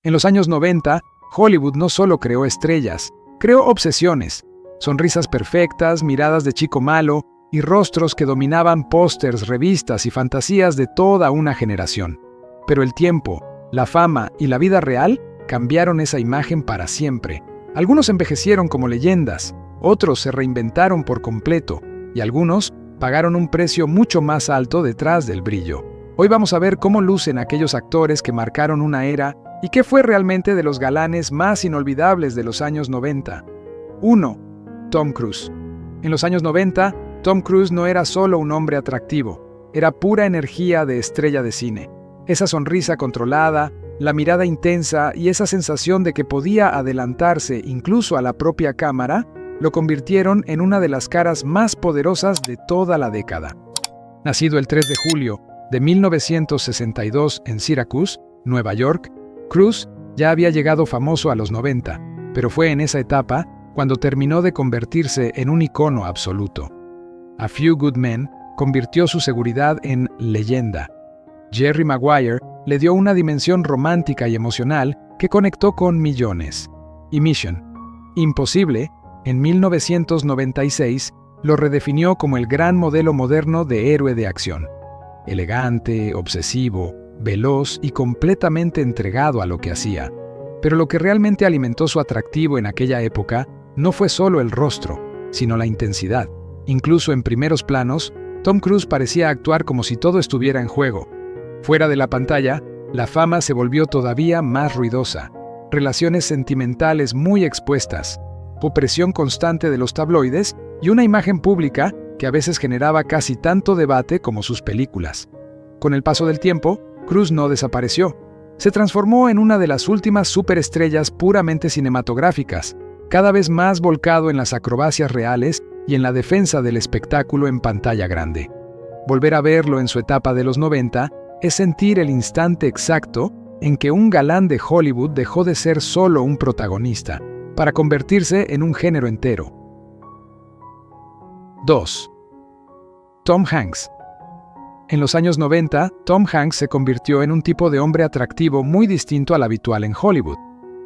En los años 90, Hollywood no solo creó estrellas, creó obsesiones, sonrisas perfectas, miradas de chico malo y rostros que dominaban pósters, revistas y fantasías de toda una generación. Pero el tiempo, la fama y la vida real cambiaron esa imagen para siempre. Algunos envejecieron como leyendas, otros se reinventaron por completo y algunos pagaron un precio mucho más alto detrás del brillo. Hoy vamos a ver cómo lucen aquellos actores que marcaron una era y qué fue realmente de los galanes más inolvidables de los años 90. 1. Tom Cruise. En los años 90, Tom Cruise no era solo un hombre atractivo, era pura energía de estrella de cine. Esa sonrisa controlada, la mirada intensa y esa sensación de que podía adelantarse incluso a la propia cámara, lo convirtieron en una de las caras más poderosas de toda la década. Nacido el 3 de julio de 1962 en Syracuse, Nueva York, Cruise ya había llegado famoso a los 90, pero fue en esa etapa cuando terminó de convertirse en un icono absoluto. A Few Good Men convirtió su seguridad en leyenda. Jerry Maguire le dio una dimensión romántica y emocional que conectó con millones. Y Mission Impossible, en 1996, lo redefinió como el gran modelo moderno de héroe de acción. Elegante, obsesivo, veloz y completamente entregado a lo que hacía. Pero lo que realmente alimentó su atractivo en aquella época no fue solo el rostro, sino la intensidad. Incluso en primeros planos, Tom Cruise parecía actuar como si todo estuviera en juego. Fuera de la pantalla, la fama se volvió todavía más ruidosa. Relaciones sentimentales muy expuestas, opresión constante de los tabloides y una imagen pública que a veces generaba casi tanto debate como sus películas. Con el paso del tiempo, Cruise no desapareció. Se transformó en una de las últimas superestrellas puramente cinematográficas, cada vez más volcado en las acrobacias reales y en la defensa del espectáculo en pantalla grande. Volver a verlo en su etapa de los 90 es sentir el instante exacto en que un galán de Hollywood dejó de ser solo un protagonista, para convertirse en un género entero. 2. Tom Hanks. En los años 90, Tom Hanks se convirtió en un tipo de hombre atractivo muy distinto al habitual en Hollywood.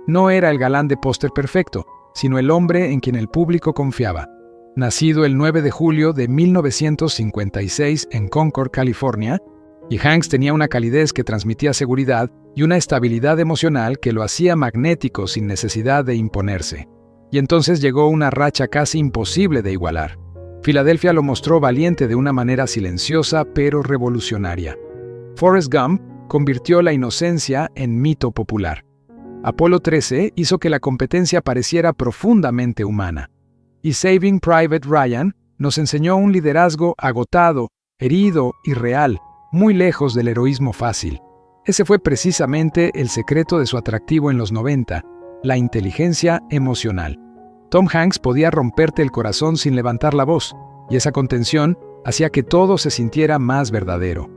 No era el galán de póster perfecto, sino el hombre en quien el público confiaba. Nacido el 9 de julio de 1956 en Concord, California, y Hanks tenía una calidez que transmitía seguridad y una estabilidad emocional que lo hacía magnético sin necesidad de imponerse. Y entonces llegó una racha casi imposible de igualar. Filadelfia lo mostró valiente de una manera silenciosa pero revolucionaria. Forrest Gump convirtió la inocencia en mito popular. Apolo 13 hizo que la competencia pareciera profundamente humana. Y Saving Private Ryan nos enseñó un liderazgo agotado, herido y real, muy lejos del heroísmo fácil. Ese fue precisamente el secreto de su atractivo en los 90, la inteligencia emocional. Tom Hanks podía romperte el corazón sin levantar la voz, y esa contención hacía que todo se sintiera más verdadero.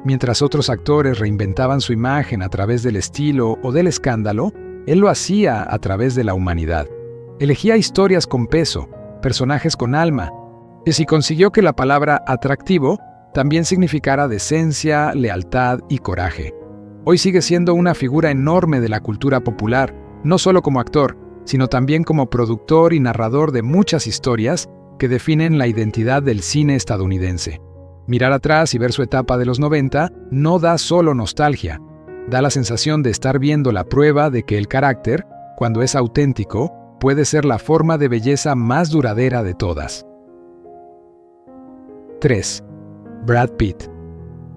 Mientras otros actores reinventaban su imagen a través del estilo o del escándalo, él lo hacía a través de la humanidad. Elegía historias con peso, personajes con alma, y si consiguió que la palabra atractivo también significara decencia, lealtad y coraje. Hoy sigue siendo una figura enorme de la cultura popular, no solo como actor, sino también como productor y narrador de muchas historias que definen la identidad del cine estadounidense. Mirar atrás y ver su etapa de los 90 no da solo nostalgia, da la sensación de estar viendo la prueba de que el carácter, cuando es auténtico, puede ser la forma de belleza más duradera de todas. 3. Brad Pitt.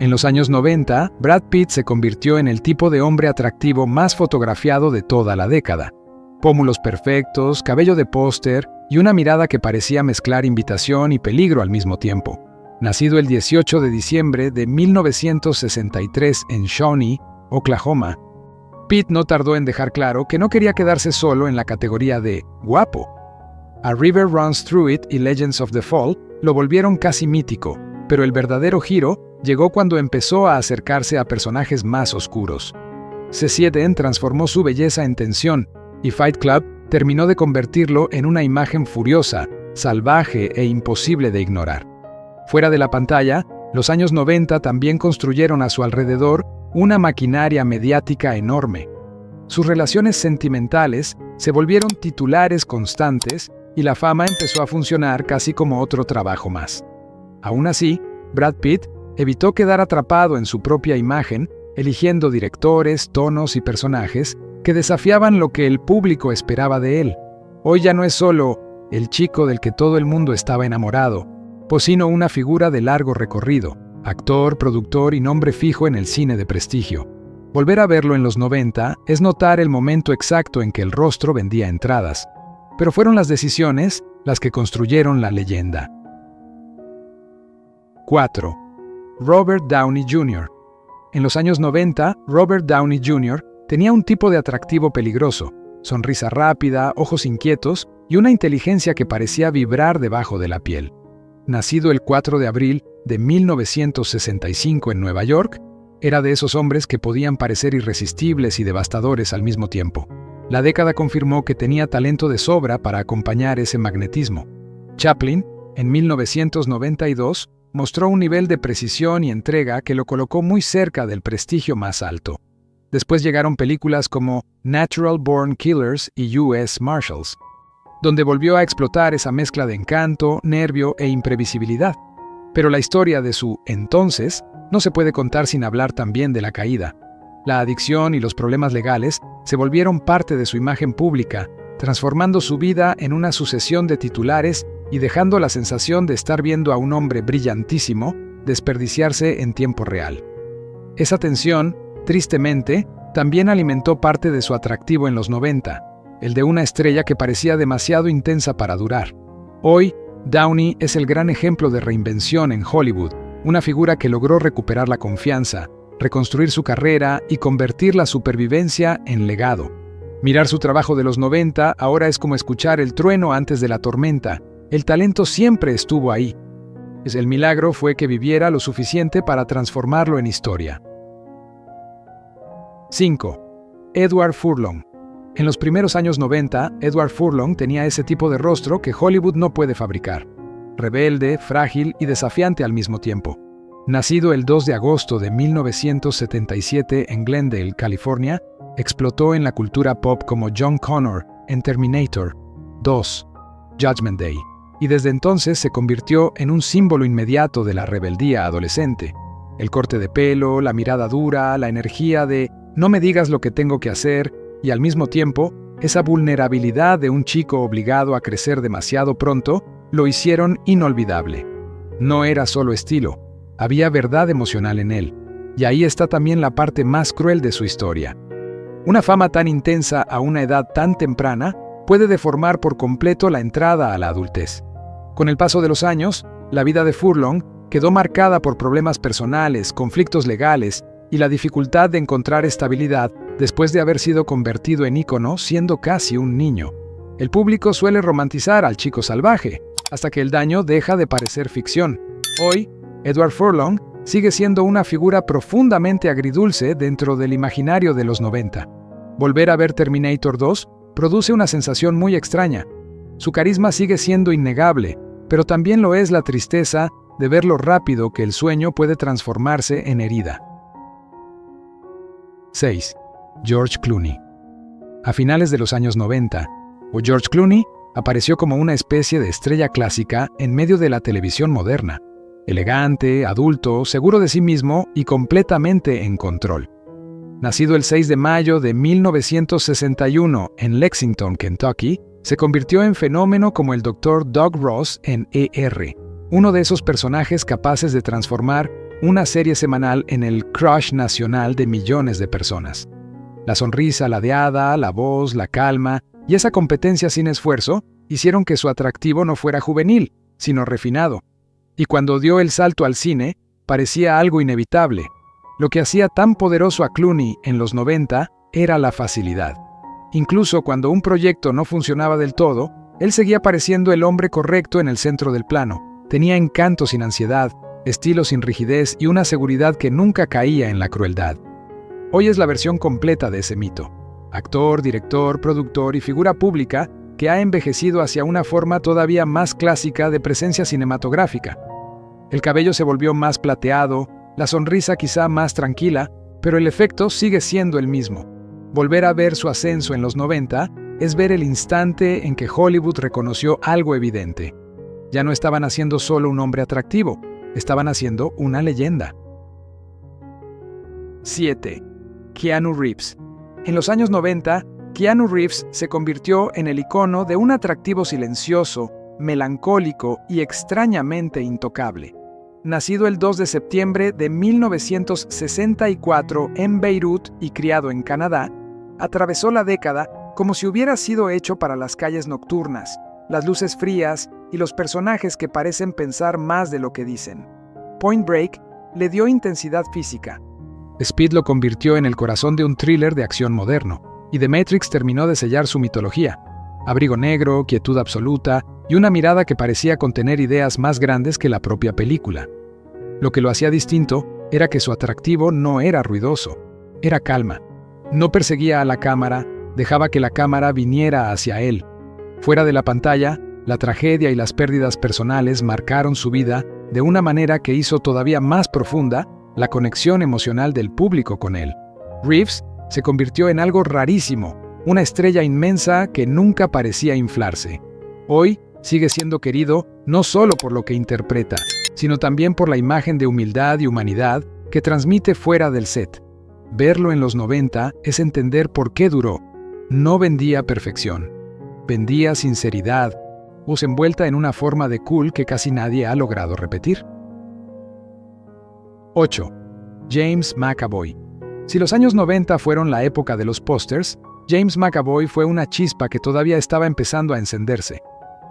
En los años 90, Brad Pitt se convirtió en el tipo de hombre atractivo más fotografiado de toda la década. Pómulos perfectos, cabello de póster y una mirada que parecía mezclar invitación y peligro al mismo tiempo. Nacido el 18 de diciembre de 1963 en Shawnee, Oklahoma, Pitt no tardó en dejar claro que no quería quedarse solo en la categoría de guapo. A River Runs Through It y Legends of the Fall lo volvieron casi mítico, pero el verdadero giro llegó cuando empezó a acercarse a personajes más oscuros. C7 transformó su belleza en tensión, y Fight Club terminó de convertirlo en una imagen furiosa, salvaje e imposible de ignorar. Fuera de la pantalla, los años 90 también construyeron a su alrededor una maquinaria mediática enorme. Sus relaciones sentimentales se volvieron titulares constantes y la fama empezó a funcionar casi como otro trabajo más. Aún así, Brad Pitt evitó quedar atrapado en su propia imagen, eligiendo directores, tonos y personajes que desafiaban lo que el público esperaba de él. Hoy ya no es solo el chico del que todo el mundo estaba enamorado, sino una figura de largo recorrido, actor, productor y nombre fijo en el cine de prestigio. Volver a verlo en los 90 es notar el momento exacto en que el rostro vendía entradas, pero fueron las decisiones las que construyeron la leyenda. 4. Robert Downey Jr. En los años 90, Robert Downey Jr. tenía un tipo de atractivo peligroso, sonrisa rápida, ojos inquietos y una inteligencia que parecía vibrar debajo de la piel. Nacido el 4 de abril de 1965 en Nueva York, era de esos hombres que podían parecer irresistibles y devastadores al mismo tiempo. La década confirmó que tenía talento de sobra para acompañar ese magnetismo. Chaplin, en 1992, mostró un nivel de precisión y entrega que lo colocó muy cerca del prestigio más alto. Después llegaron películas como Natural Born Killers y U.S. Marshals, donde volvió a explotar esa mezcla de encanto, nervio e imprevisibilidad. Pero la historia de su entonces no se puede contar sin hablar también de la caída. La adicción y los problemas legales se volvieron parte de su imagen pública, transformando su vida en una sucesión de titulares y dejando la sensación de estar viendo a un hombre brillantísimo desperdiciarse en tiempo real. Esa tensión, tristemente, también alimentó parte de su atractivo en los 90, el de una estrella que parecía demasiado intensa para durar. Hoy, Downey es el gran ejemplo de reinvención en Hollywood, una figura que logró recuperar la confianza, reconstruir su carrera y convertir la supervivencia en legado. Mirar su trabajo de los 90 ahora es como escuchar el trueno antes de la tormenta. El talento siempre estuvo ahí. El milagro fue que viviera lo suficiente para transformarlo en historia. 5. Edward Furlong. En los primeros años 90, Edward Furlong tenía ese tipo de rostro que Hollywood no puede fabricar. Rebelde, frágil y desafiante al mismo tiempo. Nacido el 2 de agosto de 1977 en Glendale, California, explotó en la cultura pop como John Connor en Terminator 2, Judgment Day, y desde entonces se convirtió en un símbolo inmediato de la rebeldía adolescente. El corte de pelo, la mirada dura, la energía de «no me digas lo que tengo que hacer» y al mismo tiempo, esa vulnerabilidad de un chico obligado a crecer demasiado pronto, lo hicieron inolvidable. No era solo estilo, había verdad emocional en él, y ahí está también la parte más cruel de su historia. Una fama tan intensa a una edad tan temprana puede deformar por completo la entrada a la adultez. Con el paso de los años, la vida de Furlong quedó marcada por problemas personales, conflictos legales y la dificultad de encontrar estabilidad después de haber sido convertido en ícono siendo casi un niño. El público suele romantizar al chico salvaje, hasta que el daño deja de parecer ficción. Hoy, Edward Furlong sigue siendo una figura profundamente agridulce dentro del imaginario de los 90. Volver a ver Terminator 2 produce una sensación muy extraña. Su carisma sigue siendo innegable, pero también lo es la tristeza de ver lo rápido que el sueño puede transformarse en herida. 6. George Clooney. A finales de los años 90, George Clooney apareció como una especie de estrella clásica en medio de la televisión moderna. Elegante, adulto, seguro de sí mismo y completamente en control. Nacido el 6 de mayo de 1961 en Lexington, Kentucky, se convirtió en fenómeno como el Dr. Doug Ross en ER, uno de esos personajes capaces de transformar una serie semanal en el crush nacional de millones de personas. La sonrisa ladeada, la voz, la calma y esa competencia sin esfuerzo hicieron que su atractivo no fuera juvenil, sino refinado. Y cuando dio el salto al cine, parecía algo inevitable. Lo que hacía tan poderoso a Clooney en los 90 era la facilidad. Incluso cuando un proyecto no funcionaba del todo, él seguía pareciendo el hombre correcto en el centro del plano. Tenía encanto sin ansiedad, estilo sin rigidez y una seguridad que nunca caía en la crueldad. Hoy es la versión completa de ese mito. Actor, director, productor y figura pública que ha envejecido hacia una forma todavía más clásica de presencia cinematográfica. El cabello se volvió más plateado, la sonrisa quizá más tranquila, pero el efecto sigue siendo el mismo. Volver a ver su ascenso en los 90 es ver el instante en que Hollywood reconoció algo evidente. Ya no estaban haciendo solo un hombre atractivo, estaban haciendo una leyenda. 7. Keanu Reeves. En los años 90, Keanu Reeves se convirtió en el icono de un atractivo silencioso, melancólico y extrañamente intocable. Nacido el 2 de septiembre de 1964 en Beirut y criado en Canadá, atravesó la década como si hubiera sido hecho para las calles nocturnas, las luces frías y los personajes que parecen pensar más de lo que dicen. Point Break le dio intensidad física. Speed lo convirtió en el corazón de un thriller de acción moderno, y The Matrix terminó de sellar su mitología. Abrigo negro, quietud absoluta y una mirada que parecía contener ideas más grandes que la propia película. Lo que lo hacía distinto era que su atractivo no era ruidoso, era calma. No perseguía a la cámara, dejaba que la cámara viniera hacia él. Fuera de la pantalla, la tragedia y las pérdidas personales marcaron su vida de una manera que hizo todavía más profunda la conexión emocional del público con él. Reeves se convirtió en algo rarísimo, una estrella inmensa que nunca parecía inflarse. Hoy sigue siendo querido no solo por lo que interpreta, sino también por la imagen de humildad y humanidad que transmite fuera del set. Verlo en los 90 es entender por qué duró. No vendía perfección, vendía sinceridad, voz envuelta en una forma de cool que casi nadie ha logrado repetir. 8. James McAvoy. Si los años 90 fueron la época de los pósters, James McAvoy fue una chispa que todavía estaba empezando a encenderse.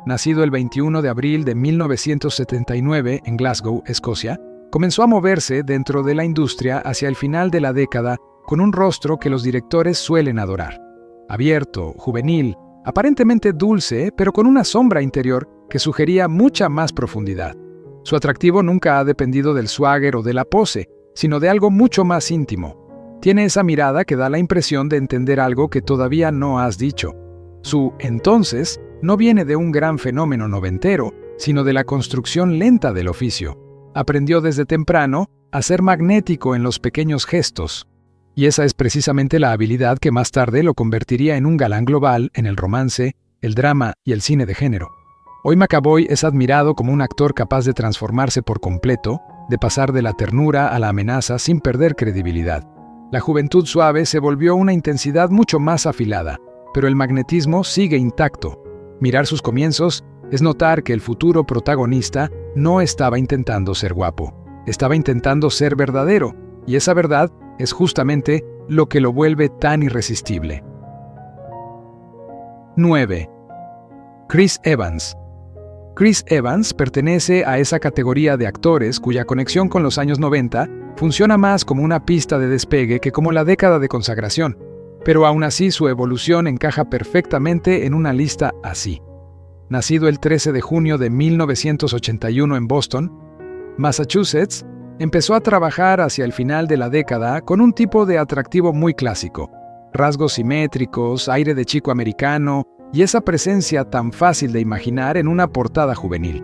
Nacido el 21 de abril de 1979 en Glasgow, Escocia, comenzó a moverse dentro de la industria hacia el final de la década con un rostro que los directores suelen adorar. Abierto, juvenil, aparentemente dulce, pero con una sombra interior que sugería mucha más profundidad. Su atractivo nunca ha dependido del swagger o de la pose, sino de algo mucho más íntimo. Tiene esa mirada que da la impresión de entender algo que todavía no has dicho. Su entonces no viene de un gran fenómeno noventero, sino de la construcción lenta del oficio. Aprendió desde temprano a ser magnético en los pequeños gestos, y esa es precisamente la habilidad que más tarde lo convertiría en un galán global en el romance, el drama y el cine de género. Hoy McAvoy es admirado como un actor capaz de transformarse por completo, de pasar de la ternura a la amenaza sin perder credibilidad. La juventud suave se volvió una intensidad mucho más afilada, pero el magnetismo sigue intacto. Mirar sus comienzos es notar que el futuro protagonista no estaba intentando ser guapo, estaba intentando ser verdadero, y esa verdad es justamente lo que lo vuelve tan irresistible. 9. Chris Evans. Chris Evans pertenece a esa categoría de actores cuya conexión con los años 90 funciona más como una pista de despegue que como la década de consagración, pero aún así su evolución encaja perfectamente en una lista así. Nacido el 13 de junio de 1981 en Boston, Massachusetts, empezó a trabajar hacia el final de la década con un tipo de atractivo muy clásico, rasgos simétricos, aire de chico americano y esa presencia tan fácil de imaginar en una portada juvenil.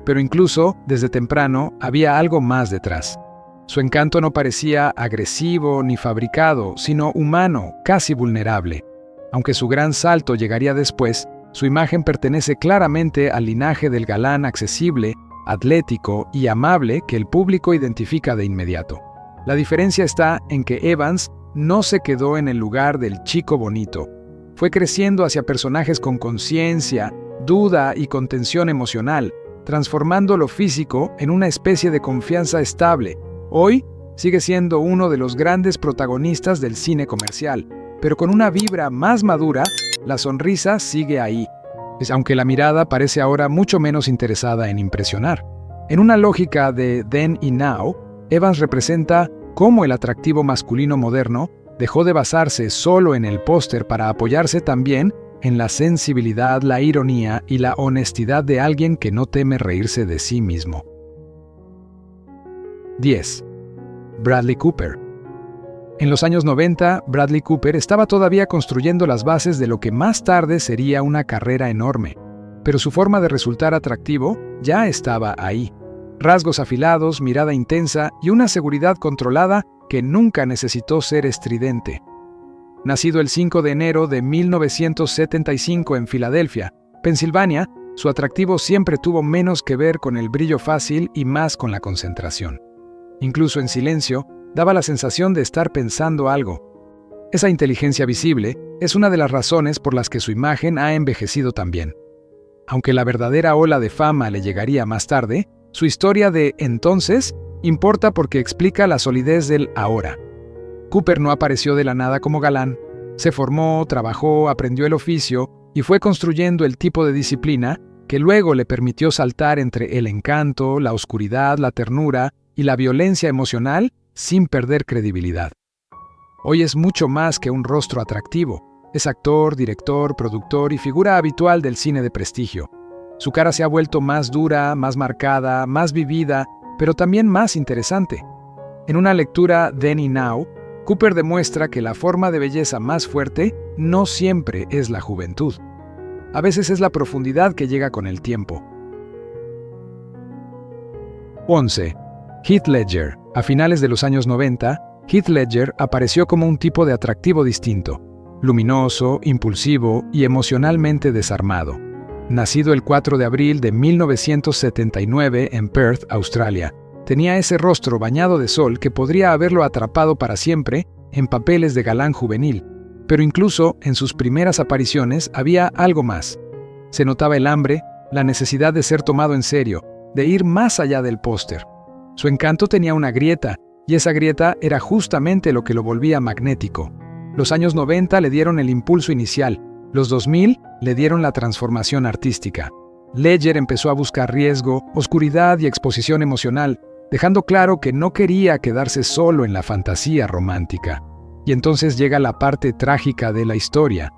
Pero incluso, desde temprano, había algo más detrás. Su encanto no parecía agresivo ni fabricado, sino humano, casi vulnerable. Aunque su gran salto llegaría después, su imagen pertenece claramente al linaje del galán accesible, atlético y amable que el público identifica de inmediato. La diferencia está en que Evans no se quedó en el lugar del chico bonito. Fue creciendo hacia personajes con conciencia, duda y contención emocional, transformando lo físico en una especie de confianza estable. Hoy sigue siendo uno de los grandes protagonistas del cine comercial, pero con una vibra más madura, la sonrisa sigue ahí, aunque la mirada parece ahora mucho menos interesada en impresionar. En una lógica de then y now, Evans representa cómo el atractivo masculino moderno dejó de basarse solo en el póster para apoyarse también en la sensibilidad, la ironía y la honestidad de alguien que no teme reírse de sí mismo. 10. Bradley Cooper. En los años 90, Bradley Cooper estaba todavía construyendo las bases de lo que más tarde sería una carrera enorme, pero su forma de resultar atractivo ya estaba ahí. Rasgos afilados, mirada intensa y una seguridad controlada que nunca necesitó ser estridente. Nacido el 5 de enero de 1975 en Filadelfia, Pensilvania, su atractivo siempre tuvo menos que ver con el brillo fácil y más con la concentración. Incluso en silencio, daba la sensación de estar pensando algo. Esa inteligencia visible es una de las razones por las que su imagen ha envejecido tan bien. Aunque la verdadera ola de fama le llegaría más tarde, su historia de entonces importa porque explica la solidez del ahora. Cooper no apareció de la nada como galán. Se formó, trabajó, aprendió el oficio y fue construyendo el tipo de disciplina que luego le permitió saltar entre el encanto, la oscuridad, la ternura y la violencia emocional sin perder credibilidad. Hoy es mucho más que un rostro atractivo. Es actor, director, productor y figura habitual del cine de prestigio. Su cara se ha vuelto más dura, más marcada, más vivida, pero también más interesante. En una lectura Then y Now, Cooper demuestra que la forma de belleza más fuerte no siempre es la juventud. A veces es la profundidad que llega con el tiempo. 11. Heath Ledger. A finales de los años 90, Heath Ledger apareció como un tipo de atractivo distinto, luminoso, impulsivo y emocionalmente desarmado. Nacido el 4 de abril de 1979 en Perth, Australia, tenía ese rostro bañado de sol que podría haberlo atrapado para siempre en papeles de galán juvenil, pero incluso en sus primeras apariciones había algo más. Se notaba el hambre, la necesidad de ser tomado en serio, de ir más allá del póster. Su encanto tenía una grieta, y esa grieta era justamente lo que lo volvía magnético. Los años 90 le dieron el impulso inicial, los 2000 le dieron la transformación artística. Ledger empezó a buscar riesgo, oscuridad y exposición emocional, dejando claro que no quería quedarse solo en la fantasía romántica. Y entonces llega la parte trágica de la historia.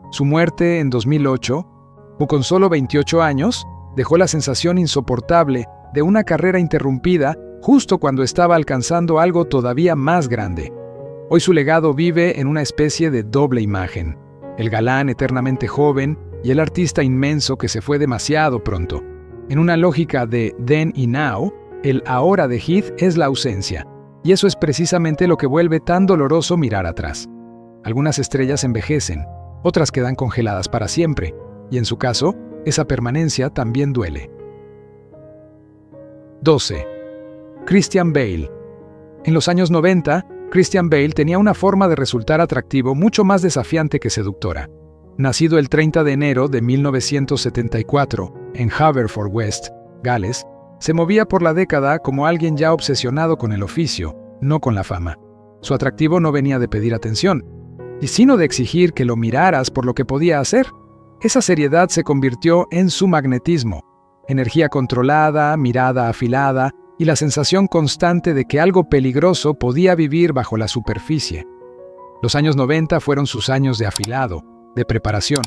Su muerte en 2008, o con solo 28 años, dejó la sensación insoportable de una carrera interrumpida justo cuando estaba alcanzando algo todavía más grande. Hoy su legado vive en una especie de doble imagen: el galán eternamente joven y el artista inmenso que se fue demasiado pronto. En una lógica de then y now, el ahora de Heath es la ausencia, y eso es precisamente lo que vuelve tan doloroso mirar atrás. Algunas estrellas envejecen, otras quedan congeladas para siempre, y en su caso, esa permanencia también duele. 12. Christian Bale. En los años 90, Christian Bale tenía una forma de resultar atractivo mucho más desafiante que seductora. Nacido el 30 de enero de 1974 en Haverfordwest, Gales, se movía por la década como alguien ya obsesionado con el oficio, no con la fama. Su atractivo no venía de pedir atención, sino de exigir que lo miraras por lo que podía hacer. Esa seriedad se convirtió en su magnetismo: energía controlada, mirada afilada y la sensación constante de que algo peligroso podía vivir bajo la superficie. Los años 90 fueron sus años de afilado, de preparación.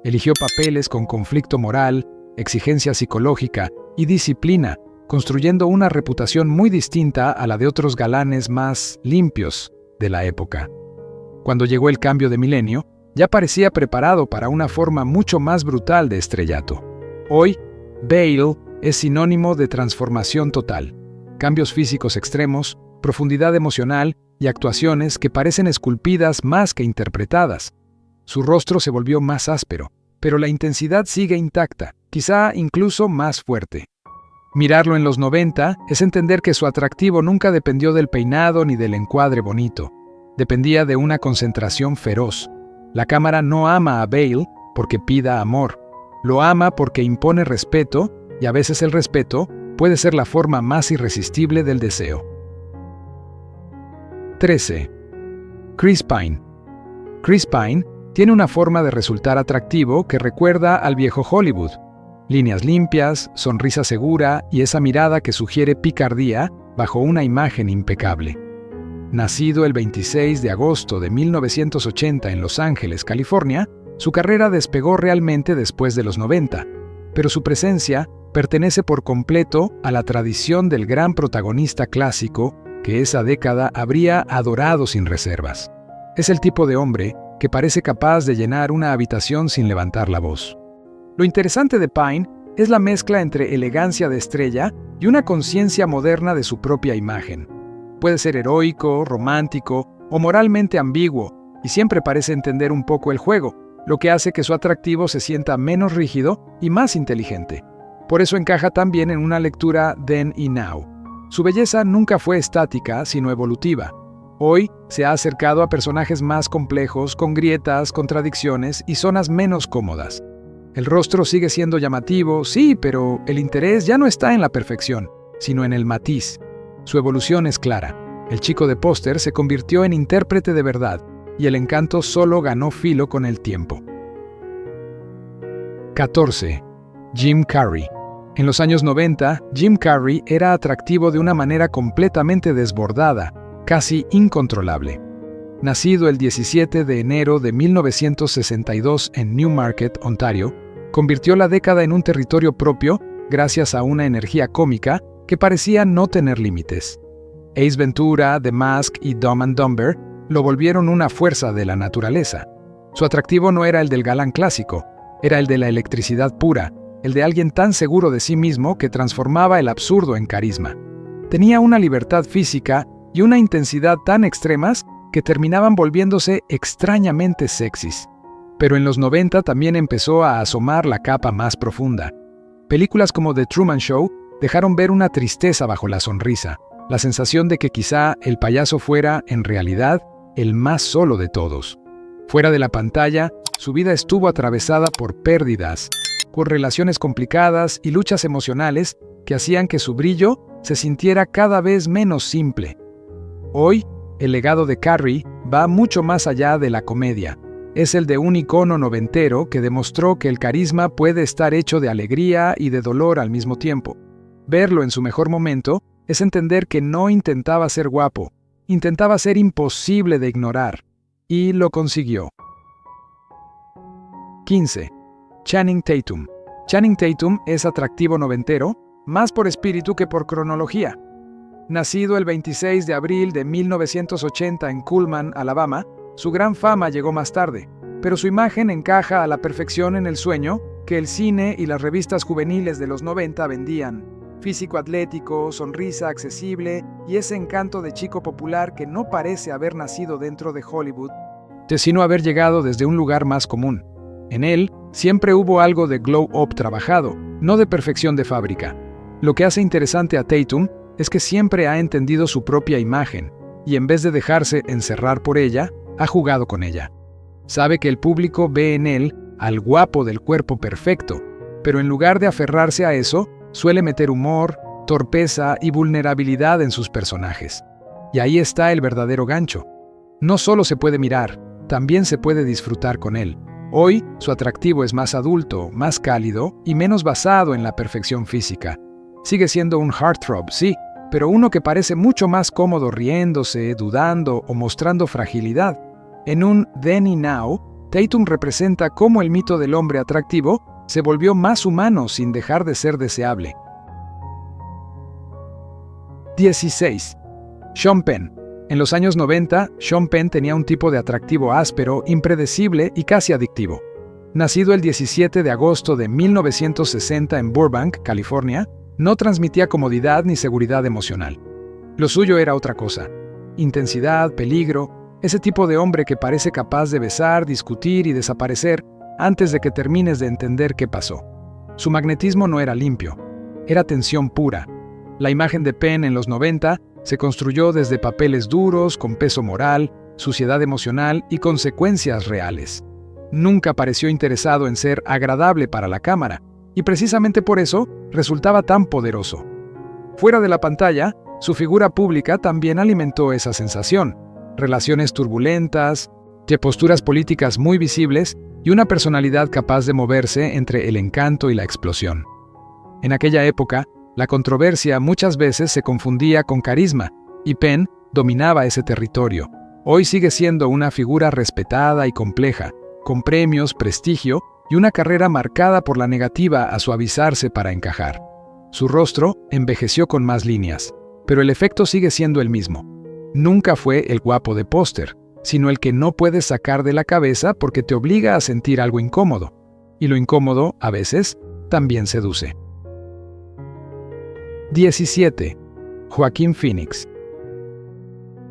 Eligió papeles con conflicto moral, exigencia psicológica y disciplina, construyendo una reputación muy distinta a la de otros galanes más limpios de la época. Cuando llegó el cambio de milenio, ya parecía preparado para una forma mucho más brutal de estrellato. Hoy, Bale es sinónimo de transformación total: cambios físicos extremos, profundidad emocional y actuaciones que parecen esculpidas más que interpretadas. Su rostro se volvió más áspero, pero la intensidad sigue intacta, quizá incluso más fuerte. Mirarlo en los 90 es entender que su atractivo nunca dependió del peinado ni del encuadre bonito. Dependía de una concentración feroz. La cámara no ama a Bale porque pida amor. Lo ama porque impone respeto, y a veces el respeto puede ser la forma más irresistible del deseo. 13. Chris Pine. Chris Pine tiene una forma de resultar atractivo que recuerda al viejo Hollywood. Líneas limpias, sonrisa segura y esa mirada que sugiere picardía bajo una imagen impecable. Nacido el 26 de agosto de 1980 en Los Ángeles, California, su carrera despegó realmente después de los 90, pero su presencia pertenece por completo a la tradición del gran protagonista clásico que esa década habría adorado sin reservas. Es el tipo de hombre que parece capaz de llenar una habitación sin levantar la voz. Lo interesante de Pine es la mezcla entre elegancia de estrella y una conciencia moderna de su propia imagen. Puede ser heroico, romántico o moralmente ambiguo, y siempre parece entender un poco el juego, lo que hace que su atractivo se sienta menos rígido y más inteligente. Por eso encaja tan bien en una lectura then y now. Su belleza nunca fue estática, sino evolutiva. Hoy se ha acercado a personajes más complejos, con grietas, contradicciones y zonas menos cómodas. El rostro sigue siendo llamativo, sí, pero el interés ya no está en la perfección, sino en el matiz. Su evolución es clara. El chico de póster se convirtió en intérprete de verdad, y el encanto solo ganó filo con el tiempo. 14. Jim Carrey. En los años 90, Jim Carrey era atractivo de una manera completamente desbordada, casi incontrolable. Nacido el 17 de enero de 1962 en Newmarket, Ontario, convirtió la década en un territorio propio gracias a una energía cómica que parecía no tener límites. Ace Ventura, The Mask y Dumb and Dumber lo volvieron una fuerza de la naturaleza. Su atractivo no era el del galán clásico, era el de la electricidad pura, el de alguien tan seguro de sí mismo que transformaba el absurdo en carisma. Tenía una libertad física y una intensidad tan extremas que terminaban volviéndose extrañamente sexys. Pero en los 90 también empezó a asomar la capa más profunda. Películas como The Truman Show dejaron ver una tristeza bajo la sonrisa, la sensación de que quizá el payaso fuera, en realidad, el más solo de todos. Fuera de la pantalla, su vida estuvo atravesada por pérdidas, por relaciones complicadas y luchas emocionales que hacían que su brillo se sintiera cada vez menos simple. Hoy, el legado de Carrey va mucho más allá de la comedia. Es el de un icono noventero que demostró que el carisma puede estar hecho de alegría y de dolor al mismo tiempo. Verlo en su mejor momento es entender que no intentaba ser guapo, intentaba ser imposible de ignorar, y lo consiguió. 15. Channing Tatum. Channing Tatum es atractivo noventero, más por espíritu que por cronología. Nacido el 26 de abril de 1980 en Cullman, Alabama, su gran fama llegó más tarde, pero su imagen encaja a la perfección en el sueño que el cine y las revistas juveniles de los 90 vendían. Físico atlético, sonrisa accesible y ese encanto de chico popular que no parece haber nacido dentro de Hollywood, sino haber llegado desde un lugar más común. En él siempre hubo algo de glow-up trabajado, no de perfección de fábrica. Lo que hace interesante a Tatum es que siempre ha entendido su propia imagen y en vez de dejarse encerrar por ella, ha jugado con ella. Sabe que el público ve en él al guapo del cuerpo perfecto, pero en lugar de aferrarse a eso, suele meter humor, torpeza y vulnerabilidad en sus personajes. Y ahí está el verdadero gancho. No solo se puede mirar, también se puede disfrutar con él. Hoy, su atractivo es más adulto, más cálido y menos basado en la perfección física. Sigue siendo un heartthrob, sí, pero uno que parece mucho más cómodo riéndose, dudando o mostrando fragilidad. En un Then y Now, Tatum representa cómo el mito del hombre atractivo se volvió más humano sin dejar de ser deseable. 16. Sean Penn. En los años 90, Sean Penn tenía un tipo de atractivo áspero, impredecible y casi adictivo. Nacido el 17 de agosto de 1960 en Burbank, California, no transmitía comodidad ni seguridad emocional. Lo suyo era otra cosa: intensidad, peligro, ese tipo de hombre que parece capaz de besar, discutir y desaparecer antes de que termines de entender qué pasó. Su magnetismo no era limpio, era tensión pura. La imagen de Penn en los 90 se construyó desde papeles duros, con peso moral, suciedad emocional y consecuencias reales. Nunca pareció interesado en ser agradable para la cámara, y precisamente por eso resultaba tan poderoso. Fuera de la pantalla, su figura pública también alimentó esa sensación. Relaciones turbulentas, posturas políticas muy visibles y una personalidad capaz de moverse entre el encanto y la explosión. En aquella época, la controversia muchas veces se confundía con carisma, y Penn dominaba ese territorio. Hoy sigue siendo una figura respetada y compleja, con premios, prestigio y una carrera marcada por la negativa a suavizarse para encajar. Su rostro envejeció con más líneas, pero el efecto sigue siendo el mismo. Nunca fue el guapo de póster, sino el que no puedes sacar de la cabeza porque te obliga a sentir algo incómodo. Y lo incómodo, a veces, también seduce. 17. Joaquín Phoenix.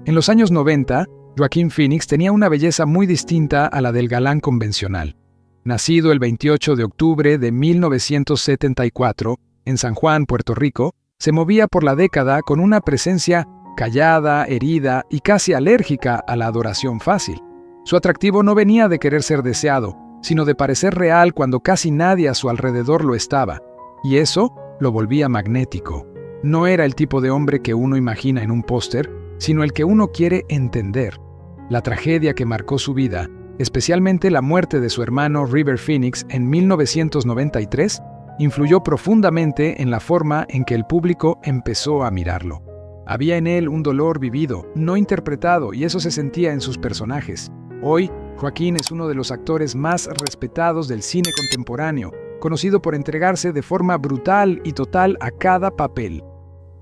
En los años 90, Joaquín Phoenix tenía una belleza muy distinta a la del galán convencional. Nacido el 28 de octubre de 1974 en San Juan, Puerto Rico, se movía por la década con una presencia callada, herida y casi alérgica a la adoración fácil. Su atractivo no venía de querer ser deseado, sino de parecer real cuando casi nadie a su alrededor lo estaba, y eso lo volvía magnético. No era el tipo de hombre que uno imagina en un póster, sino el que uno quiere entender. La tragedia que marcó su vida, especialmente la muerte de su hermano River Phoenix en 1993, influyó profundamente en la forma en que el público empezó a mirarlo. Había en él un dolor vivido, no interpretado, y eso se sentía en sus personajes. Hoy, Joaquín es uno de los actores más respetados del cine contemporáneo, conocido por entregarse de forma brutal y total a cada papel.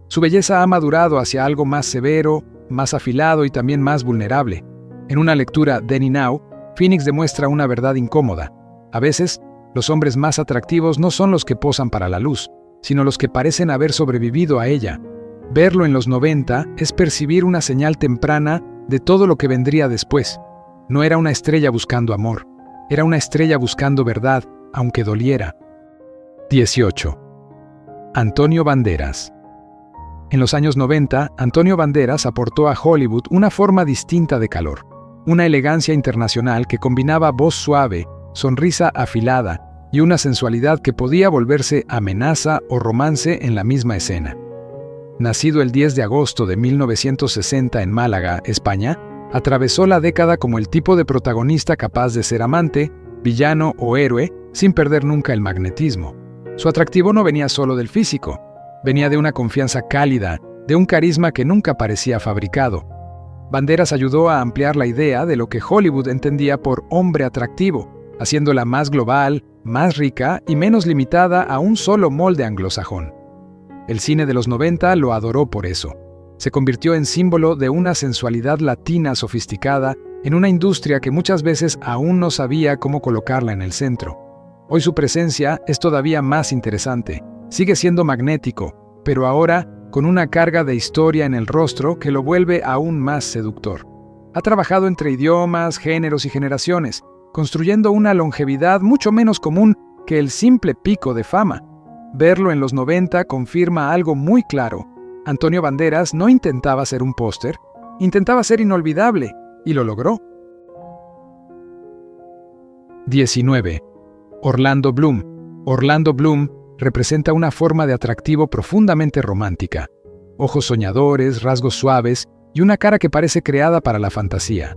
Su belleza ha madurado hacia algo más severo, más afilado y también más vulnerable. En una lectura Then y Now, Phoenix demuestra una verdad incómoda. A veces, los hombres más atractivos no son los que posan para la luz, sino los que parecen haber sobrevivido a ella. Verlo en los 90 es percibir una señal temprana de todo lo que vendría después. No era una estrella buscando amor, era una estrella buscando verdad, aunque doliera. 18. Antonio Banderas. En los años 90, Antonio Banderas aportó a Hollywood una forma distinta de calor, una elegancia internacional que combinaba voz suave, sonrisa afilada y una sensualidad que podía volverse amenaza o romance en la misma escena. Nacido el 10 de agosto de 1960 en Málaga, España, atravesó la década como el tipo de protagonista capaz de ser amante, villano o héroe sin perder nunca el magnetismo. Su atractivo no venía solo del físico, venía de una confianza cálida, de un carisma que nunca parecía fabricado. Banderas ayudó a ampliar la idea de lo que Hollywood entendía por hombre atractivo, haciéndola más global, más rica y menos limitada a un solo molde anglosajón. El cine de los 90 lo adoró por eso. Se convirtió en símbolo de una sensualidad latina sofisticada en una industria que muchas veces aún no sabía cómo colocarla en el centro. Hoy su presencia es todavía más interesante. Sigue siendo magnético, pero ahora con una carga de historia en el rostro que lo vuelve aún más seductor. Ha trabajado entre idiomas, géneros y generaciones, construyendo una longevidad mucho menos común que el simple pico de fama. Verlo en los 90 confirma algo muy claro. Antonio Banderas no intentaba ser un póster, intentaba ser inolvidable, y lo logró. 19. Orlando Bloom. Orlando Bloom representa una forma de atractivo profundamente romántica. Ojos soñadores, rasgos suaves y una cara que parece creada para la fantasía.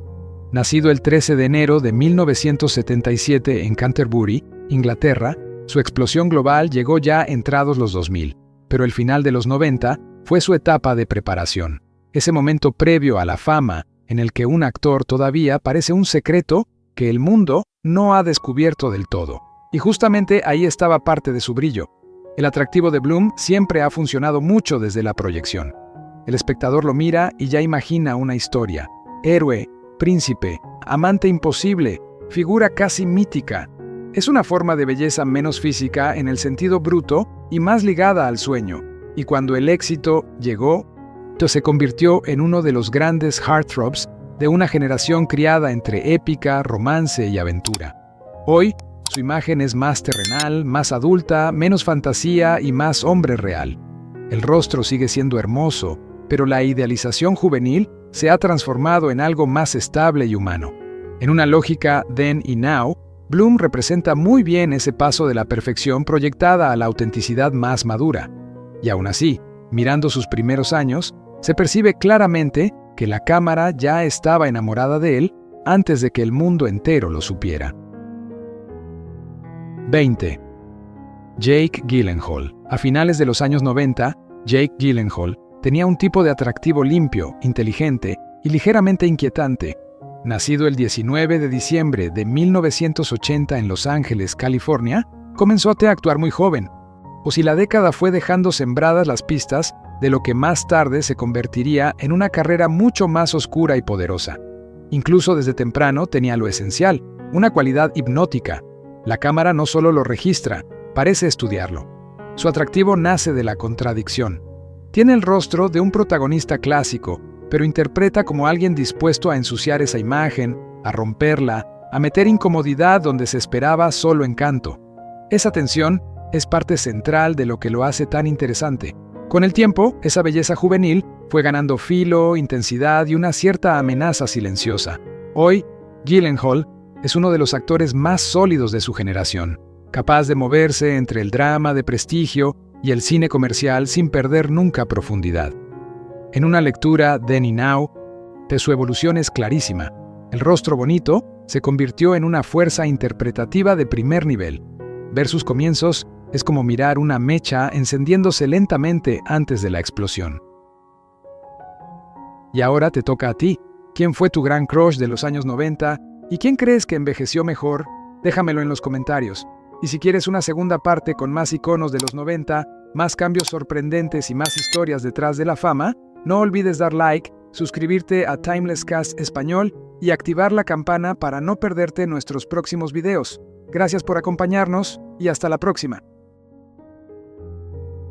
Nacido el 13 de enero de 1977 en Canterbury, Inglaterra, su explosión global llegó ya entrados los 2000, pero el final de los 90 fue su etapa de preparación, ese momento previo a la fama en el que un actor todavía parece un secreto que el mundo no ha descubierto del todo. Y justamente ahí estaba parte de su brillo. El atractivo de Bloom siempre ha funcionado mucho desde la proyección. El espectador lo mira y ya imagina una historia. Héroe, príncipe, amante imposible, figura casi mítica. Es una forma de belleza menos física en el sentido bruto y más ligada al sueño. Y cuando el éxito llegó, se convirtió en uno de los grandes heartthrobs de una generación criada entre épica, romance y aventura. Hoy, su imagen es más terrenal, más adulta, menos fantasía y más hombre real. El rostro sigue siendo hermoso, pero la idealización juvenil se ha transformado en algo más estable y humano. En una lógica Then y Now, Bloom representa muy bien ese paso de la perfección proyectada a la autenticidad más madura. Y aún así, mirando sus primeros años, se percibe claramente que la cámara ya estaba enamorada de él antes de que el mundo entero lo supiera. 20. Jake Gyllenhaal. A finales de los años 90, Jake Gyllenhaal tenía un tipo de atractivo limpio, inteligente y ligeramente inquietante. Nacido el 19 de diciembre de 1980 en Los Ángeles, California, comenzó a actuar muy joven. O si la década fue dejando sembradas las pistas de lo que más tarde se convertiría en una carrera mucho más oscura y poderosa. Incluso desde temprano tenía lo esencial, una cualidad hipnótica. La cámara no solo lo registra, parece estudiarlo. Su atractivo nace de la contradicción. Tiene el rostro de un protagonista clásico, pero interpreta como alguien dispuesto a ensuciar esa imagen, a romperla, a meter incomodidad donde se esperaba solo encanto. Esa tensión es parte central de lo que lo hace tan interesante. Con el tiempo, esa belleza juvenil fue ganando filo, intensidad y una cierta amenaza silenciosa. Hoy, Gyllenhaal es uno de los actores más sólidos de su generación, capaz de moverse entre el drama de prestigio y el cine comercial sin perder nunca profundidad. En una lectura then y now, de su evolución es clarísima. El rostro bonito se convirtió en una fuerza interpretativa de primer nivel. Ver sus comienzos es como mirar una mecha encendiéndose lentamente antes de la explosión. Y ahora te toca a ti. ¿Quién fue tu gran crush de los años 90? ¿Y quién crees que envejeció mejor? Déjamelo en los comentarios. Y si quieres una segunda parte con más iconos de los 90, más cambios sorprendentes y más historias detrás de la fama, no olvides dar like, suscribirte a Timeless Cast Español y activar la campana para no perderte nuestros próximos videos. Gracias por acompañarnos y hasta la próxima.